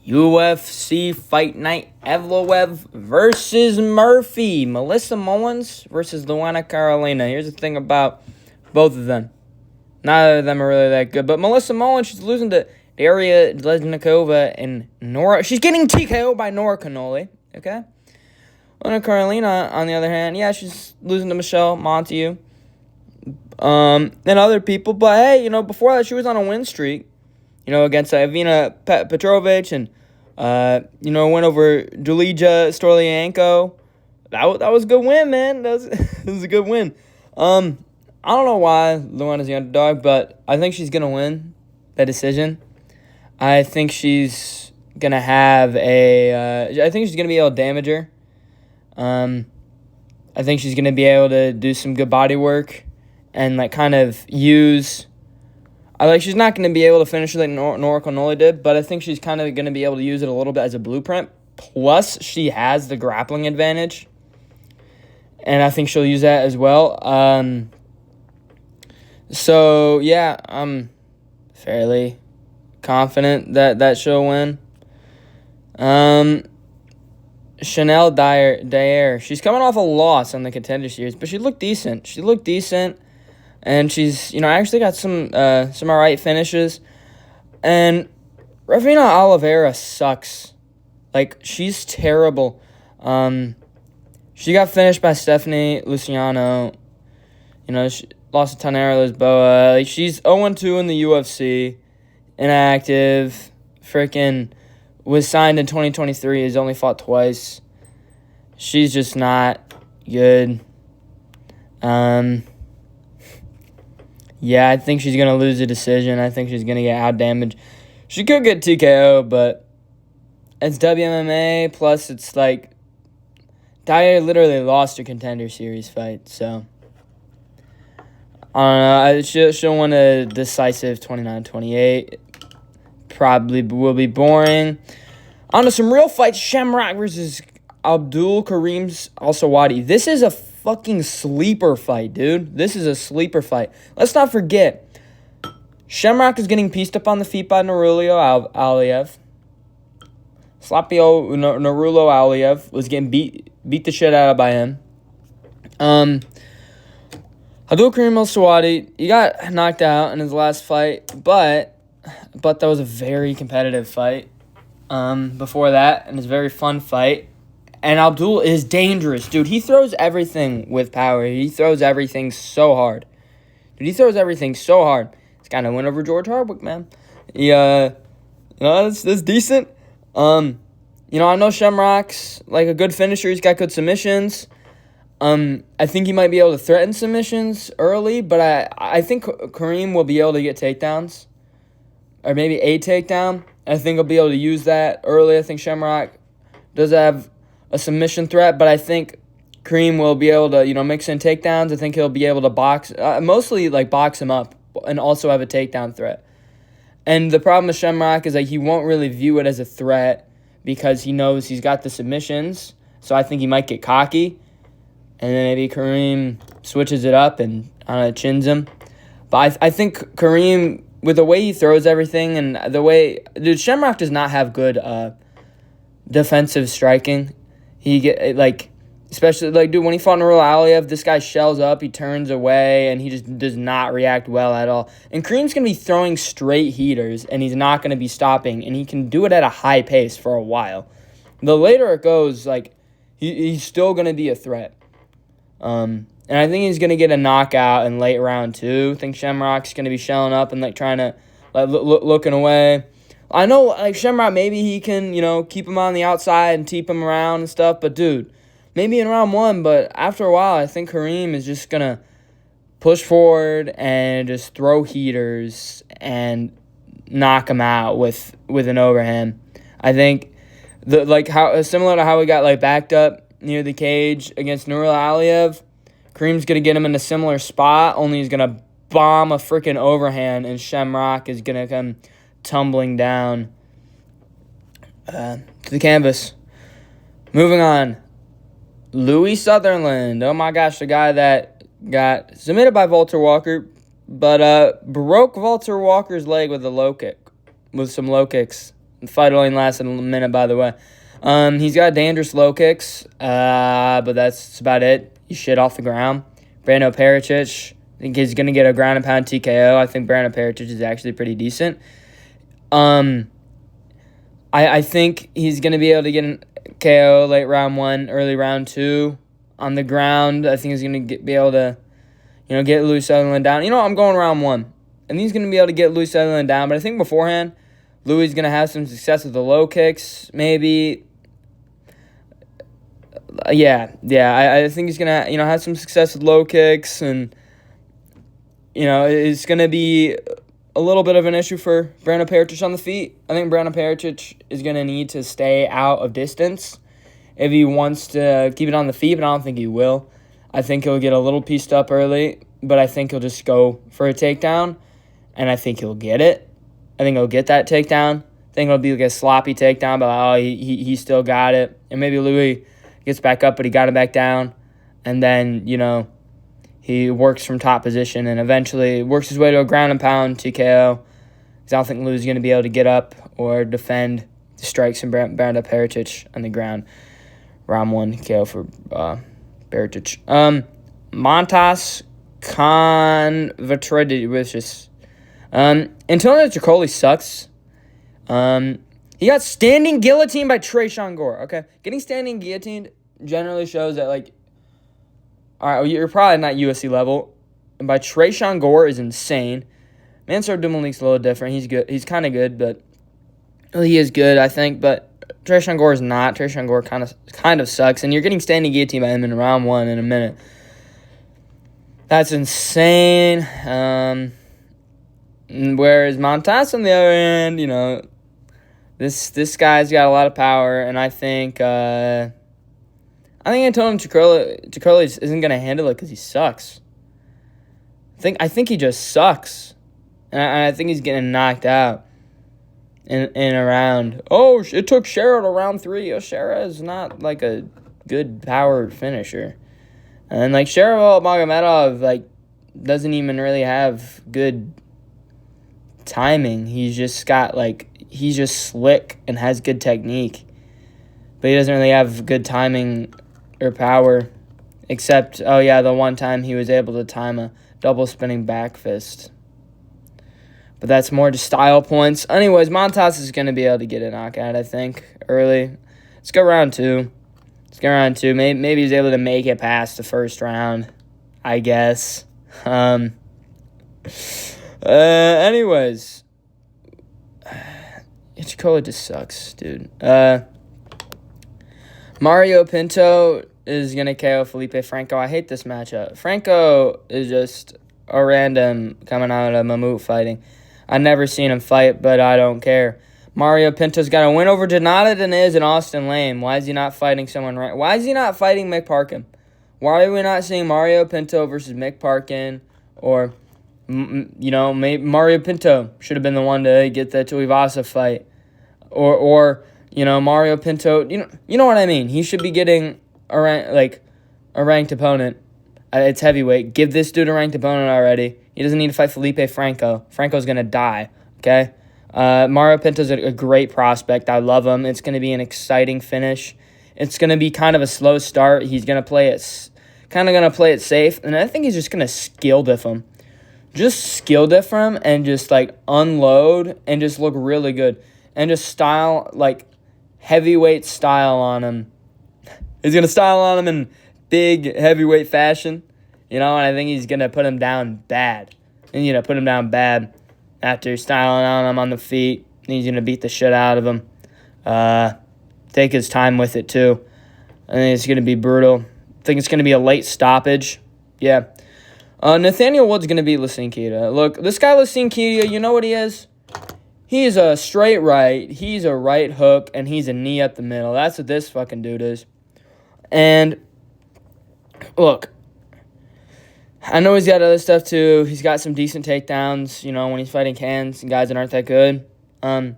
UFC Fight Night Evloev versus Murphy. Melissa Mullins versus Luana Carolina. Here's the thing about both of them. Neither of them are really that good. But Melissa Mullins, she's losing to Daria Lesnikova and Nora. She's getting TKO by Nora Cannoli. Okay? Luana Carolina, on the other hand, yeah, she's losing to Michelle Montague. And other people. But hey, before that, she was on a win streak. Against Evina Petrovic and, went over Julija Storlianko. That was a good win, man. That was a good win. I don't know why Luana's the underdog, but I think she's going to win that decision. I think she's going to have I think she's going to be able to damage her. I think she's going to be able to do some good body work and, kind of use... she's not going to be able to finish like Nora Cannoli did, but I think she's kind of going to be able to use it a little bit as a blueprint. Plus, she has the grappling advantage, and I think she'll use that as well. So, yeah, I'm fairly confident that she'll win. Chanel Dyer, she's coming off a loss on the Contender Series, but she looked decent. And she's, actually got some all right finishes. And Ravina Oliveira sucks. She's terrible. She got finished by Stephanie Luciano. She lost to Tanera Lisboa. She's 0-2 in the UFC. Inactive. Freaking was signed in 2023. Has only fought twice. She's just not good. Yeah, I think she's going to lose the decision. I think she's going to get out-damaged. She could get TKO, but it's WMMA, plus it's Dyer literally lost her Contender Series fight, so I don't know. She'll win a decisive 29-28. Probably will be boring. On to some real fights. Shamrock versus Abdul Karim Al-Sawadi. This is a fucking sleeper fight, dude. This is a sleeper fight. Let's not forget, Shamrock is getting pieced up on the feet by Narulio Aliev. Slapio Narulo Aliev was getting beat the shit out of by him. Abdul Karim Al-Sawadi, he got knocked out in his last fight, but that was a very competitive fight. Before that, and it's a very fun fight. And Abdul is dangerous, dude. He throws everything with power. He throws everything so hard. He's kind of went over George Hardwick, man. Yeah, that's decent. I know Shamrock's a good finisher. He's got good submissions. I think he might be able to threaten submissions early, but I think Kareem will be able to get takedowns, or maybe a takedown. I think he'll be able to use that early. I think Shamrock does have a submission threat, but I think Kareem will be able to, mix in takedowns. I think he'll be able to box, mostly box him up and also have a takedown threat. And the problem with Shamrock is he won't really view it as a threat because he knows he's got the submissions. So I think he might get cocky, and then maybe Kareem switches it up and chins him. But I think Kareem, with the way he throws everything and the way, dude, Shamrock does not have good defensive striking. He especially dude, when he fought Nurul Aliev, this guy shells up, he turns away, and he just does not react well at all. And Kareem's going to be throwing straight heaters, and he's not going to be stopping, and he can do it at a high pace for a while. The later it goes, he's still going to be a threat. And I think he's going to get a knockout in late round 2. I think Shamrock's going to be shelling up and trying to looking away. I know, Shamrock, maybe he can, keep him on the outside and teep him around and stuff. But, dude, maybe in round 1. But after a while, I think Kareem is just going to push forward and just throw heaters and knock him out with an overhand. I think, how similar to how we got, backed up near the cage against Nurul Aliev, Kareem's going to get him in a similar spot, only he's going to bomb a freaking overhand, and Shamrock is going to come tumbling down to the canvas. Moving on. Louis Sutherland. Oh my gosh, the guy that got submitted by Walter Walker, but broke Walter Walker's leg with a low kick, with some low kicks. The fight only lasted a minute, by the way. He's got dangerous low kicks, but that's about it. He's shit off the ground. Brando Pericic, I think he's going to get a ground and pound TKO. I think Brando Pericic is actually pretty decent. I think he's going to be able to get an KO late round 1, early round 2 on the ground. I think he's going to be able to, get Louis Sutherland down. I'm going round 1. And he's going to be able to get Louis Sutherland down. But I think beforehand, Louis is going to have some success with the low kicks, maybe. I think he's going to, have some success with low kicks. And, it's going to be a little bit of an issue for Brando Pericic on the feet. I think Brando Pericic is going to need to stay out of distance if he wants to keep it on the feet, but I don't think he will. I think he'll get a little pieced up early, but I think he'll just go for a takedown, and I think he'll get it. I think he'll get that takedown. I think it'll be like a sloppy takedown, but he still got it. And maybe Louis gets back up, but he got him back down, and then, he works from top position and eventually works his way to a ground and pound TKO. Because I don't think Louis is going to be able to get up or defend the strikes from Brando Pericic on the ground. Round 1 KO for Pericic. Montas Convertridis. Antonio Tricoli sucks. He got standing guillotined by Tresean Gore. Okay, getting standing guillotined generally shows that, all right, you're probably not UFC level. And by Tresean Gore is insane. Mansour Dumalik's a little different. He's good. He's kind of good, but he is good, I think. But Tresean Gore is not. Tresean Gore kind of sucks. And you're getting standing guillotine by him in round 1 in a minute. That's insane. Whereas Montas on the other end, this guy's got a lot of power, and I think Antonio Tricoli isn't going to handle it because he sucks. I think he just sucks. And I think he's getting knocked out in a round. Oh, it took Shera to round 3. Shera is not, a good power finisher. And, Shera Magomedov, doesn't even really have good timing. He's just got, he's just slick and has good technique. But he doesn't really have good timing or power, except, the one time he was able to time a double spinning back fist. But that's more just style points. Anyways, Montas is going to be able to get a knockout, I think, early. Let's go round 2. Maybe he's able to make it past the first round, I guess. Anyways. Ichikola just sucks, dude. Mario Pinto is going to KO Felipe Franco. I hate this matchup. Franco is just a random coming out of Mammoth fighting. I've never seen him fight, but I don't care. Mario Pinto's got a win over Donata Deniz and Austin Lane. Why is he not fighting someone right? Why is he not fighting Mick Parkin? Why are we not seeing Mario Pinto versus Mick Parkin? Or, maybe Mario Pinto should have been the one to get the Tuivasa fight. Or Mario Pinto, you know what I mean. He should be getting a ranked opponent. It's heavyweight. Give this dude a ranked opponent already. He doesn't need to fight Felipe Franco. Franco's going to die, okay? Mario Pinto's a great prospect. I love him. It's going to be an exciting finish. It's going to be kind of a slow start. He's going to play it safe, and I think he's just going to skill diff him. Just skill diff him and just, unload and just look really good. And just style, heavyweight style on him. He's going to style on him in big heavyweight fashion. And I think he's going to put him down bad. And, put him down bad after styling on him on the feet. He's going to beat the shit out of him. Take his time with it, too. I think it's going to be brutal. I think it's going to be a late stoppage. Yeah. Nathaniel Wood's going to beat Lacine Keita. Look, this guy Lacine Keita, you know what he is? He's a straight right, he's a right hook, and he's a knee up the middle. That's what this fucking dude is. And, look, I know he's got other stuff, too. He's got some decent takedowns, when he's fighting cans and guys that aren't that good. And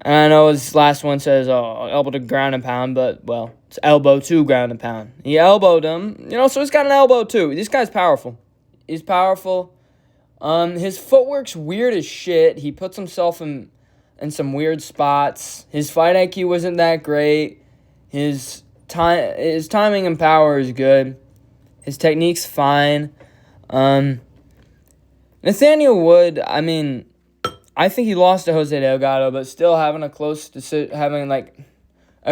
I know his last one says, elbow to ground and pound, but, it's elbow to ground and pound. He elbowed him, so he's got an elbow, too. This guy's powerful. He's powerful. His footwork's weird as shit. He puts himself in, in some weird spots. His fight IQ wasn't that great. His timing and power is good. His technique's fine. Nathaniel Wood, I mean, I think he lost to Jose Delgado, but still having a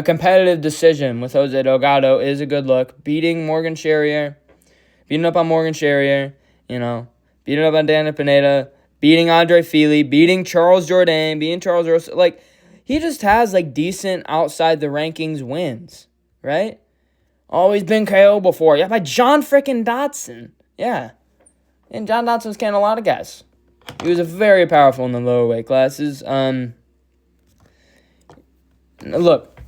competitive decision with Jose Delgado is a good look. Beating up on Morgan Sherrier, beating up on Daniel Pineda, beating Andre Fili, beating Charles Jourdain, beating Charles Rosa. He just has, decent outside the rankings wins, right? Always been KO before. Yeah, by John frickin' Dodson. Yeah. And John Dodson's canning a lot of guys. He was very powerful in the lower weight classes. Look,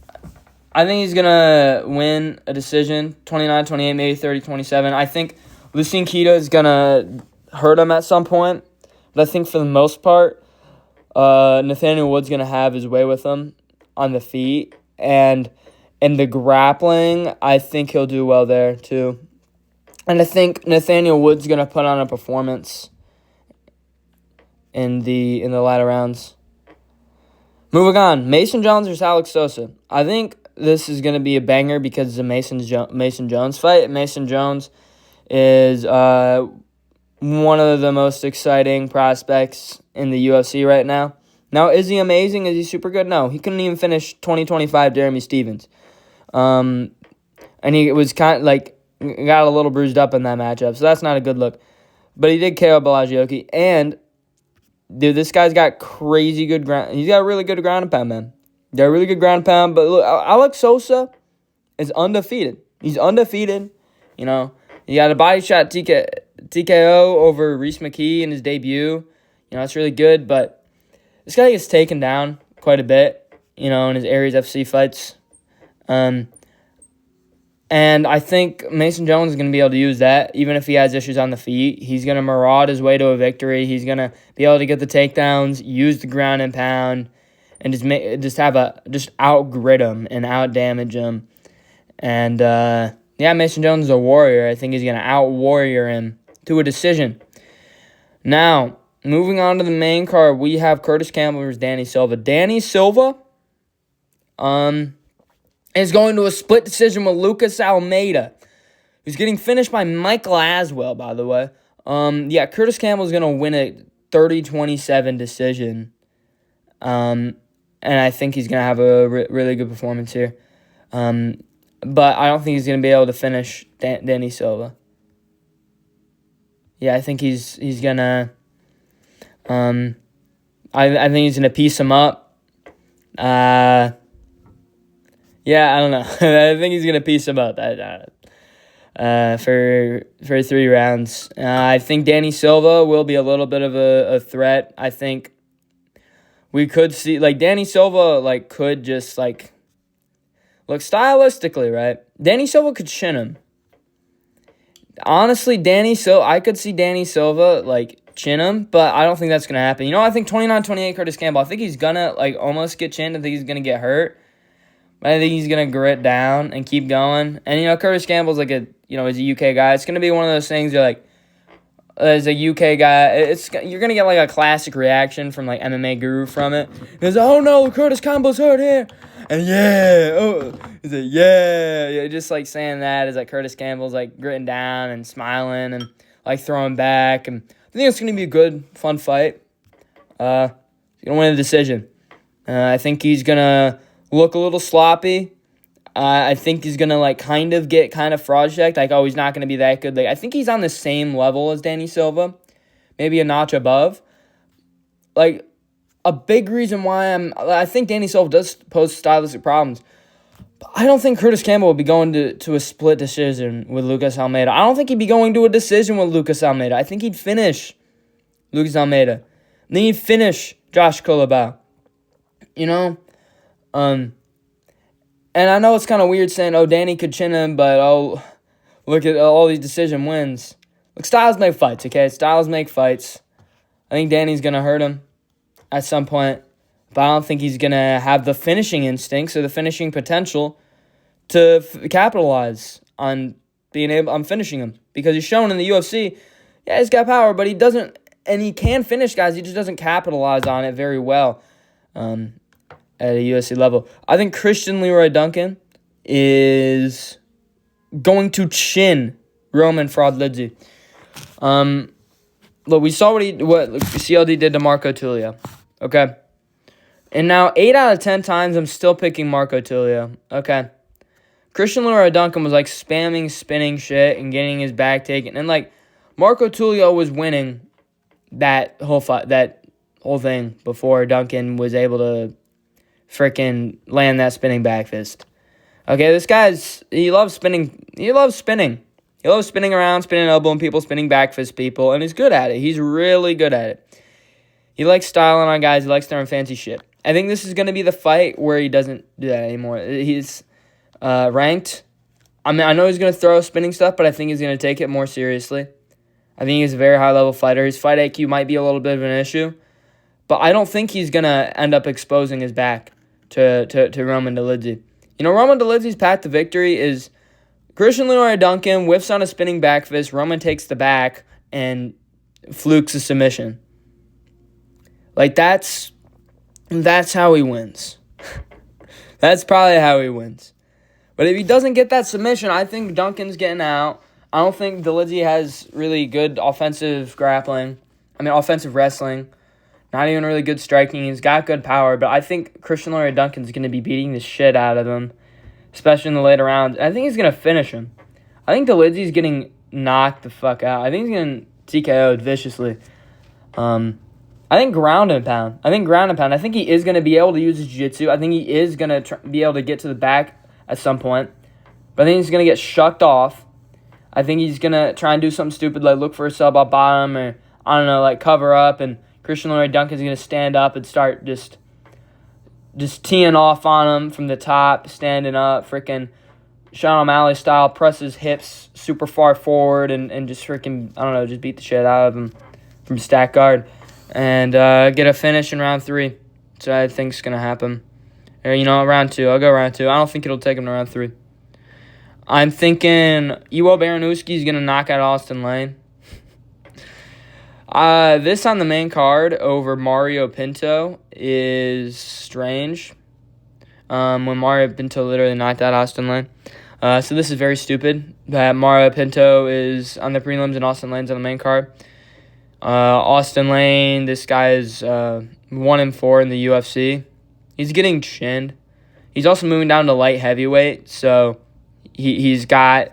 I think he's going to win a decision, 29-28, maybe 30-27. I think Lucien Quito is going to hurt him at some point. But I think for the most part, Nathaniel Wood's going to have his way with him on the feet. And in the grappling, I think he'll do well there too. And I think Nathaniel Wood's going to put on a performance in the latter rounds. Moving on, Mason Jones versus Alex Sosa. I think this is going to be a banger because it's a Mason Jones fight. Mason Jones is one of the most exciting prospects in the UFC right now. Now, is he amazing? Is he super good? No, he couldn't even finish 2025 Jeremy Stevens. And he was got a little bruised up in that matchup, so that's not a good look. But he did KO Balagiocki, and dude, this guy's got crazy good ground. He's got a really good ground and pound, man. Got a really good ground and pound. But look, Alex Sosa is undefeated. He's undefeated. He got a body shot TKO over Reese McKee in his debut. That's really good. But this guy gets taken down quite a bit, in his Aries FC fights. And I think Mason Jones is going to be able to use that, even if he has issues on the feet. He's going to maraud his way to a victory. He's going to be able to get the takedowns, use the ground and pound, and just outgrit him and outdamage him. And Mason Jones is a warrior. I think he's going to out-warrior him to a decision. Now, moving on to the main card, we have Curtis Campbell versus Danny Silva. Danny Silva, is going to a split decision with Lucas Almeida, who's getting finished by Michael Aswell, by the way. Curtis Campbell is going to win a 30-27 decision. And I think he's going to have a really good performance here. But I don't think he's going to be able to finish Danny Silva. Yeah, I think he's going to... I think he's going to piece him up. I don't know. I think he's going to piece him up for 3 rounds. I think Danny Silva will be a little bit of a threat. I think we could see, Danny Silva, could just, look stylistically, right? Danny Silva could shin him. Honestly, I could see Danny Silva, chin him, but I don't think that's going to happen. I think 29-28 Curtis Campbell, I think he's going to, almost get chinned. I think he's going to get hurt. I think he's going to grit down and keep going. And, Curtis Campbell's he's a UK guy. It's going to be one of those things where, as a UK guy, you're going to get, a classic reaction from, MMA Guru from it. He goes, oh, no, Curtis Campbell's hurt here. And, he's like, yeah. Just, saying that is, Curtis Campbell's, gritting down and smiling and, throwing back. And I think it's going to be a good, fun fight. He's going to win a decision. I think he's going to look a little sloppy. I think he's going to, get fraud checked. He's not going to be that good. I think he's on the same level as Danny Silva. Maybe a notch above. A big reason why I think Danny Silva does pose stylistic problems. But I don't think Curtis Campbell will be going to a split decision with Lucas Almeida. I don't think he'd be going to a decision with Lucas Almeida. I think he'd finish Lucas Almeida. And then he'd finish Josh Culibao. And I know it's kind of weird saying, Danny could chin him, but, look at all these decision wins. Look, styles make fights, okay? Styles make fights. I think Danny's going to hurt him at some point, but I don't think he's going to have the finishing instincts or the finishing potential to capitalize on finishing him, because he's shown in the UFC, he's got power, but he doesn't, and he can finish guys, he just doesn't capitalize on it very well. at a UFC level. I think Christian Leroy Duncan is going to chin Roman Fraudlidze. Look, we saw what CLD did to Marco Tulio. Okay. And now 8 out of 10 times I'm still picking Marco Tulio. Okay. Christian Leroy Duncan was like spamming spinning shit and getting his back taken. And like Marco Tulio was winning that whole thing before Duncan was able to freaking land that spinning back fist. Okay, this he loves spinning. He loves spinning. He loves spinning around, spinning elbowing people, spinning back fist people, and he's good at it. He's really good at it. He likes styling on guys. He likes throwing fancy shit. I think this is going to be the fight where he doesn't do that anymore. He's ranked. I mean, I know he's going to throw spinning stuff, but I think he's going to take it more seriously. I think he's a very high-level fighter. His fight IQ might be a little bit of an issue, but I don't think he's going to end up exposing his back to Roman Dolidze. You know, Roman Dolidze's path to victory is Christian Leroy Duncan whiffs on a spinning back fist, Roman takes the back, and flukes a submission. Like, that's how he wins. That's probably how he wins. But if he doesn't get that submission, I think Duncan's getting out. I don't think Dolidze has really good offensive wrestling. Not even really good striking. He's got good power, but I think Christian Leroy Duncan's going to be beating the shit out of him, especially in the later rounds. I think he's going to finish him. I think Dolidze's getting knocked the fuck out. I think he's getting TKO'd viciously. I think ground and pound. I think he is going to be able to use his jiu-jitsu. I think he is going to be able to get to the back at some point. But I think he's going to get shucked off. I think he's going to try and do something stupid like look for a sub up bottom or, I don't know, like cover up. And Christian Leroy Duncan's going to stand up and start just teeing off on him from the top, standing up, freaking Sean O'Malley style, press his hips super far forward and just freaking, I don't know, just beat the shit out of him from stack guard. And get a finish in round 3. So I think it's going to happen. Or, round 2. I'll go round 2. I don't think it'll take him to round 3. I'm thinking Iwo Baranowski is going to knock out Austin Lane. This on the main card over Mario Pinto is strange. When Mario Pinto literally knocked out Austin Lane. So this is very stupid that Mario Pinto is on the prelims and Austin Lane's on the main card. Austin Lane, this guy is 1-4 in the UFC. He's getting chinned. He's also moving down to light heavyweight, so he's got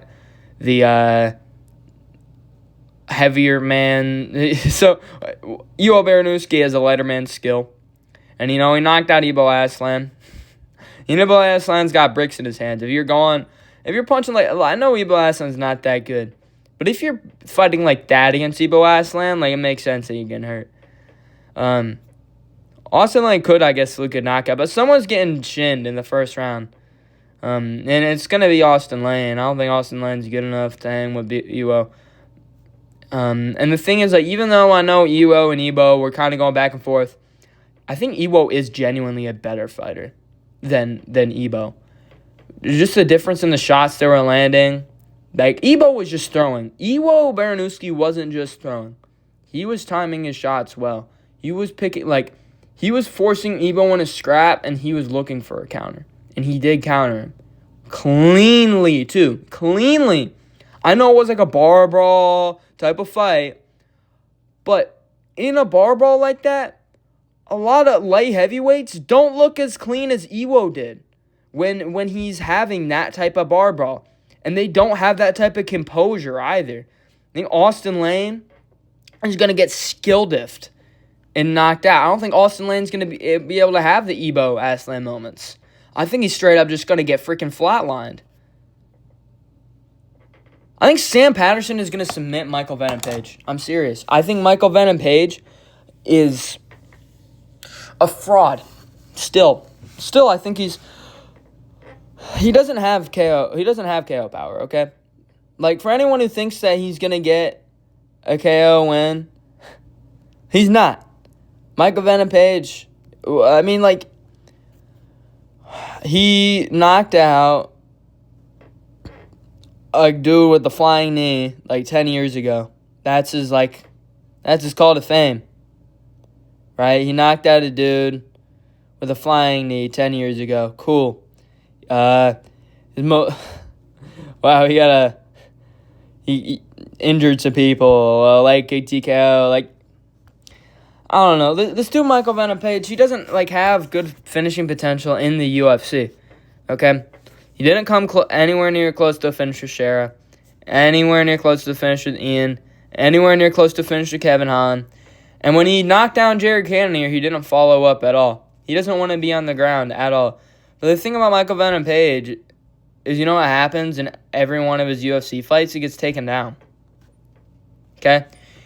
the heavier man. So Iwo Baranowski has a lighter man skill, and he knocked out Ibo Aslan. Ibo Aslan's got bricks in his hands. If you're punching like, I know Ibo Aslan's not that good. But if you're fighting like that against Ibo Aslan, like, it makes sense that you're getting hurt. Austin Lane could, I guess, look at knockout, but someone's getting chinned in the first round. And it's going to be Austin Lane. I don't think Austin Lane's good enough to hang with Iwo. And the thing is, like, even though I know Iwo and Ibo were kind of going back and forth, I think Iwo is genuinely a better fighter than Ibo. There's just a difference in the shots they were landing. Like, Ibo was just throwing. Iwo Baranowski wasn't just throwing. He was timing his shots well. He was he was forcing Ibo in a scrap, and he was looking for a counter. And he did counter him. Cleanly, too. Cleanly. I know it was like a bar brawl type of fight, but in a bar brawl like that, a lot of light heavyweights don't look as clean as Iwo did when he's having that type of bar brawl. And they don't have that type of composure either. I think Austin Lane is going to get skill diffed and knocked out. I don't think Austin Lane's going to be able to have the Ibo Aslan moments. I think he's straight up just going to get freaking flatlined. I think Sam Patterson is going to submit Michael Venom Page. I'm serious. I think Michael Venom Page is a fraud. Still, I think he doesn't have KO. He doesn't have KO power, okay? Like, for anyone who thinks that he's going to get a KO win, he's not. Michael Venom Page, I mean, like, he knocked out a dude with the flying knee like 10 years ago. That's his call to fame. Right? He knocked out a dude with a flying knee 10 years ago. Cool. Wow, he injured some people, like a TKO, like, I don't know. This dude, Michael Venom Page, he doesn't, like, have good finishing potential in the UFC, okay? He didn't come anywhere near close to a finish with Shara, anywhere near close to a finish with Ian, anywhere near close to a finish with Kevin Hahn. And when he knocked down Jared Cannonier, he didn't follow up at all. He doesn't want to be on the ground at all. But the thing about Michael Venom Page is, you know what happens in every one of his UFC fights? He gets taken down. Okay?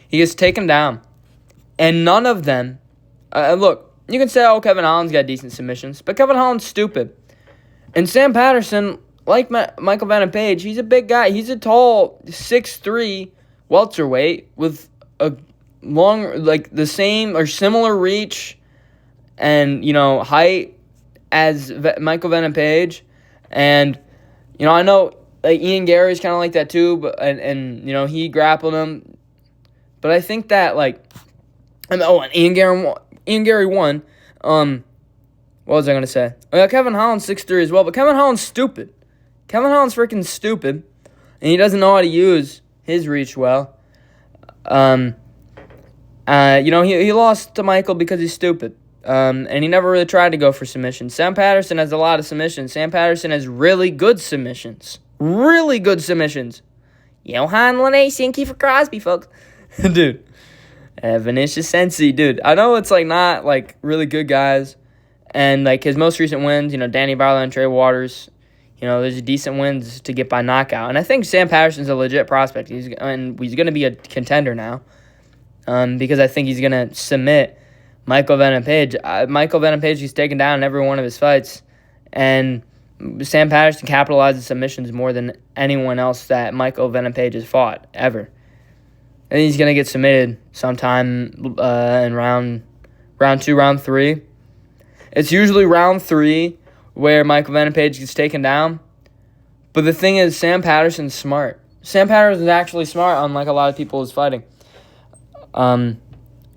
He gets taken down. And none of them... look, you can say, oh, Kevin Holland's got decent submissions, but Kevin Holland's stupid. And Sam Patterson, like Michael Venom Page, he's a big guy. He's a tall 6'3" welterweight with a long, like, the same or similar reach and, height as Michael Venom Page. And, I know, like, Ian Gary's kind of like that too, but and he grappled him. But I think that, like, and Ian Gary won. What was I going to say? Kevin Holland's 6'3" as well, but Kevin Holland's stupid. Kevin Holland's freaking stupid, and he doesn't know how to use his reach well. He lost to Michael because he's stupid. And he never really tried to go for submissions. Sam Patterson has a lot of submissions. Sam Patterson has really good submissions. Really good submissions. Johan Lanesie and Kiefer Crosby, folks. Dude. Vinicius Sensi, dude. I know it's, like, not, like, really good guys. And, like, his most recent wins, Danny Barlow and Trey Waters, there's decent wins to get by knockout. And I think Sam Patterson's a legit prospect. He's going to be a contender now. Because I think he's going to submit Michael Venom Page. Michael Venom Page, he's taken down in every one of his fights. And Sam Patterson capitalizes submissions more than anyone else that Michael Venom Page has fought, ever. And he's going to get submitted sometime in round 2, round 3. It's usually round 3 where Michael Venom Page gets taken down. But the thing is, Sam Patterson's smart. Sam Patterson's actually smart, unlike a lot of people who's fighting. And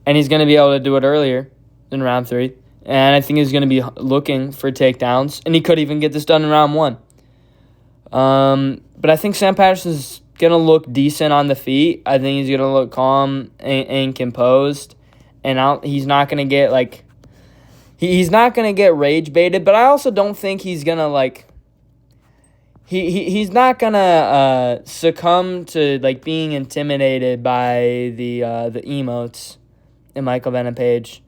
he's going to be able to do it earlier in round 3. And I think he's going to be looking for takedowns. And he could even get this done in round 1. But I think Sam Patterson's going to look decent on the feet. I think he's going to look calm and composed. And he's not going to get, like... He's not going to get rage baited. But I also don't think he's going to, like... He's not going to succumb to, like, being intimidated by the emotes in Michael Venom Page.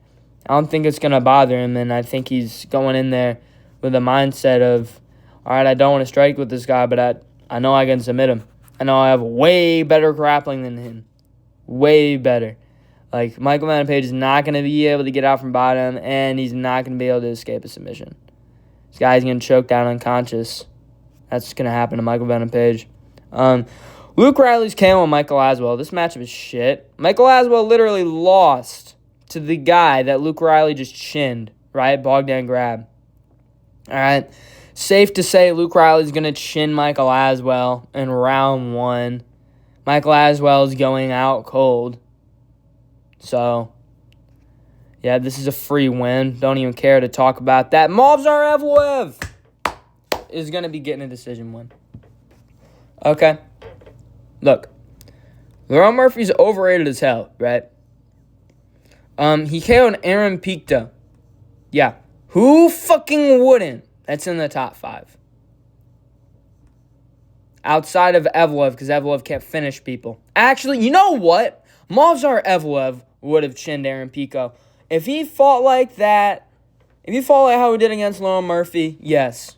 I don't think it's going to bother him, and I think he's going in there with a mindset of, all right, I don't want to strike with this guy, but I know I can submit him. I know I have way better grappling than him. Way better. Like, Michael Venom Page is not going to be able to get out from bottom, and he's not going to be able to escape a submission. This guy's going to choke down unconscious. That's going to happen to Michael Venom Page. Luke Riley's KO on Michael Aswell. This matchup is shit. Michael Aswell literally lost to the guy that Luke Riley just chinned, right? Bogdan Grab. All right. Safe to say Luke Riley's going to chin Michael Aswell in round 1. Michael Aswell is going out cold. So, yeah, this is a free win. Don't even care to talk about that. Movsar Evloev is going to be getting a decision win. Okay. Look. Lerone Murphy's overrated as hell, right? He KO'd Aaron Pico. Yeah. Who fucking wouldn't? That's in the top 5. Outside of Evloev, because Evloev can't finish people. Actually, you know what? Movsar Evloev would have chinned Aaron Pico. If he fought like that, if he fought like how he did against Lerone Murphy, yes.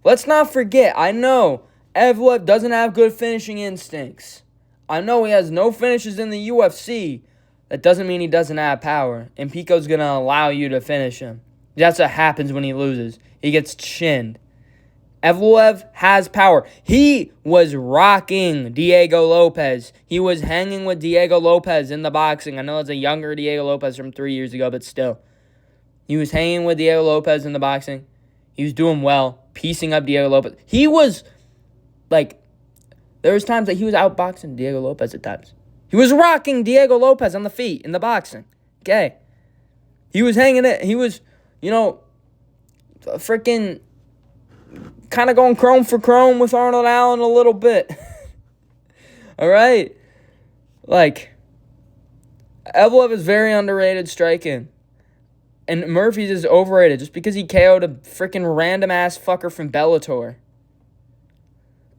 Let's not forget, I know Evloev doesn't have good finishing instincts. I know he has no finishes in the UFC. That doesn't mean he doesn't have power. And Pico's going to allow you to finish him. That's what happens when he loses. He gets chinned. Evloev has power. He was rocking Diego Lopez. He was hanging with Diego Lopez in the boxing. I know it's a younger Diego Lopez from 3 years ago, but still. He was hanging with Diego Lopez in the boxing. He was doing well, piecing up Diego Lopez. He was, like, there was times that he was outboxing Diego Lopez at times. He was rocking Diego Lopez on the feet in the boxing. Okay. He was hanging it. He was, freaking kind of going chrome for chrome with Arnold Allen a little bit. All right? Like, Evloev is very underrated striking. And Murphy's is overrated just because he KO'd a freaking random-ass fucker from Bellator.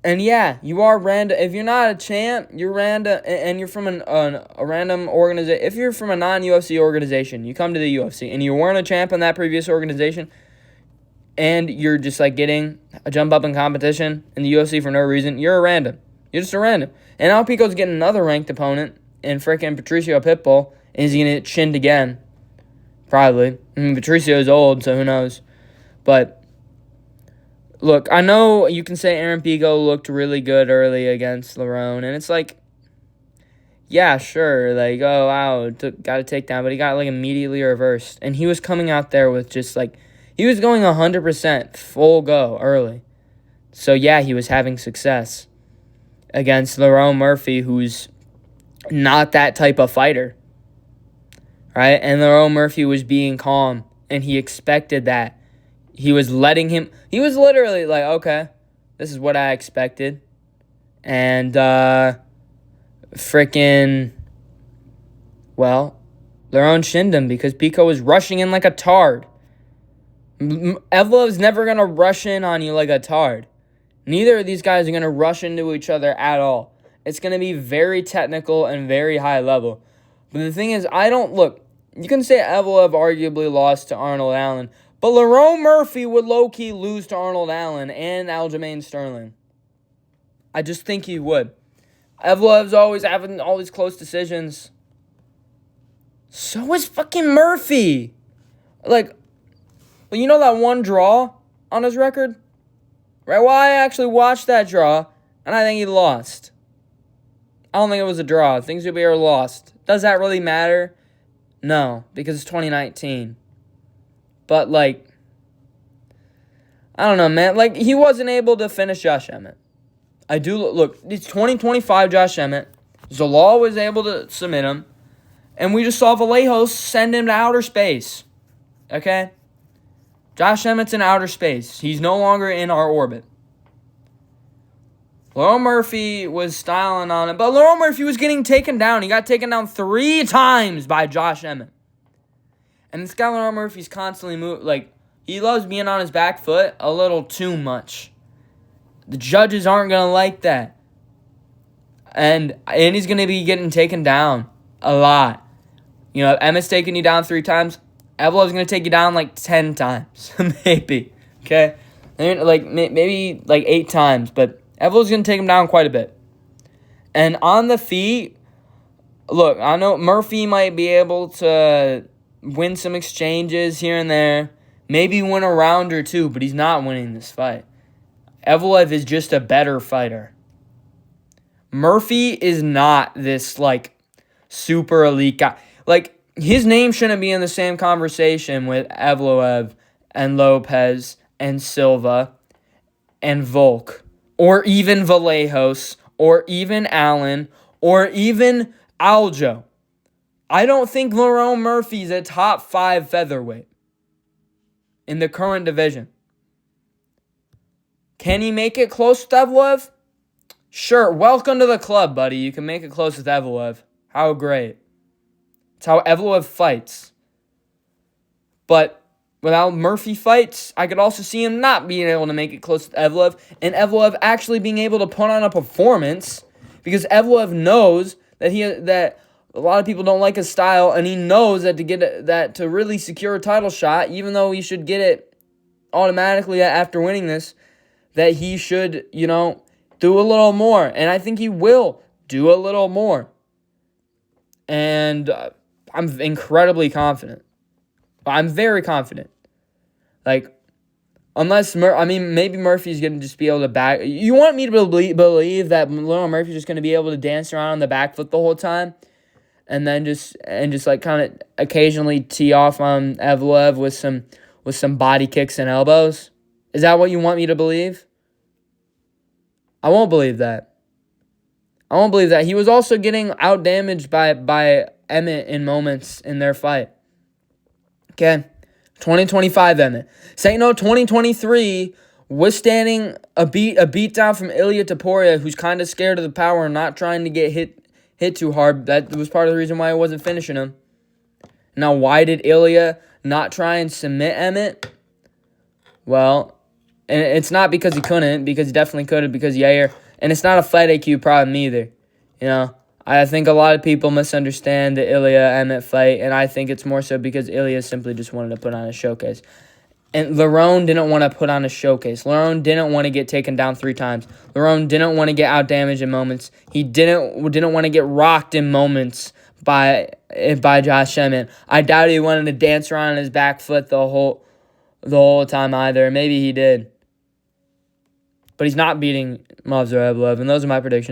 And yeah, you are random. If you're not a champ, you're random, and you're from a random organization. If you're from a non-UFC organization, you come to the UFC, and you weren't a champ in that previous organization, and you're just like getting a jump up in competition in the UFC for no reason, you're a random. You're just a random. And now Pico's getting another ranked opponent in freaking Patricio Pitbull, and he's going to get chinned again. Probably. I mean, Patricio's old, so who knows. But, look, I know you can say Aaron Pico looked really good early against Lerone, and it's like, yeah, sure, like, oh, wow, got a takedown, but he got, like, immediately reversed. And he was coming out there with just, like, he was going 100% full go early. So, yeah, he was having success against Lerone Murphy, who's not that type of fighter. Right? And Lerone Murphy was being calm, and he expected that. He was literally like, okay, this is what I expected. And, Lerone shinned him because Pico was rushing in like a tard. Evloev's never going to rush in on you like a tard. Neither of these guys are going to rush into each other at all. It's going to be very technical and very high level. But the thing is, you can say Evloev arguably lost to Arnold Allen, but Lerone Murphy would low-key lose to Arnold Allen and Aljamain Sterling. I just think he would. Evloev's always having all these close decisions. So is fucking Murphy. Like, you know that one draw on his record? Right? Well, I actually watched that draw, and I think he lost. I don't think it was a draw. Things would be lost. Does that really matter? No, because it's 2019. But, like, I don't know, man. Like, he wasn't able to finish Josh Emmett. It's 2025 Josh Emmett. Zalal was able to submit him. And we just saw Vallejos send him to outer space. Okay? Josh Emmett's in outer space. He's no longer in our orbit. Lerone Murphy was styling on him, but Lerone Murphy was getting taken down. He got taken down 3 times by Josh Emmett. And this guy, Lerone Murphy's constantly he loves being on his back foot a little too much. The judges aren't going to like that. And he's going to be getting taken down a lot. You know, if Emmett's taking you down 3 times, Evloev's going to take you down like 10 times. Maybe. Okay? Maybe 8 times, but Evloev's going to take him down quite a bit. And on the feet, look, I know Murphy might be able to win some exchanges here and there. Maybe win a round or 2, but he's not winning this fight. Evloev is just a better fighter. Murphy is not this, super elite guy. His name shouldn't be in the same conversation with Evloev and Lopez and Silva and Volk. Or even Vallejos, or even Allen, or even Aljo. I don't think Lerone Murphy's a top 5 featherweight in the current division. Can he make it close with Evloev? Sure, welcome to the club, buddy. You can make it close with Evloev. How great. It's how Evloev fights. But without Murphy fights, I could also see him not being able to make it close to Evloev, and Evloev actually being able to put on a performance, because Evloev knows that a lot of people don't like his style, and he knows that to really secure a title shot, even though he should get it automatically after winning this, that he should, do a little more, and I think he will do a little more, and I'm incredibly confident. I'm very confident. Maybe Murphy's going to just be able to back. You want me to believe that Lerone Murphy's just going to be able to dance around on the back foot the whole time, and then just kind of occasionally tee off on Evloev with some body kicks and elbows? Is that what you want me to believe? I won't believe that. He was also getting outdamaged by Emmett in moments in their fight. Okay? 2025 Emmett. Saint-No 2023 withstanding a beatdown from Ilia Topuria, who's kind of scared of the power and not trying to get hit too hard. That was part of the reason why I wasn't finishing him. Now, why did Ilia not try and submit Emmett? Well, and it's not because he couldn't, because he definitely could have, because Yair. And it's not a fight IQ problem either. You know, I think a lot of people misunderstand the Ilia-Emmett fight, and I think it's more so because Ilia simply just wanted to put on a showcase. And Lerone didn't want to put on a showcase. Lerone didn't want to get taken down 3 times. Lerone didn't want to get out-damaged in moments. He didn't want to get rocked in moments by Josh Emmett. I doubt he wanted to dance around on his back foot the whole time either. Maybe he did. But he's not beating Movsar Evloev, and those are my predictions.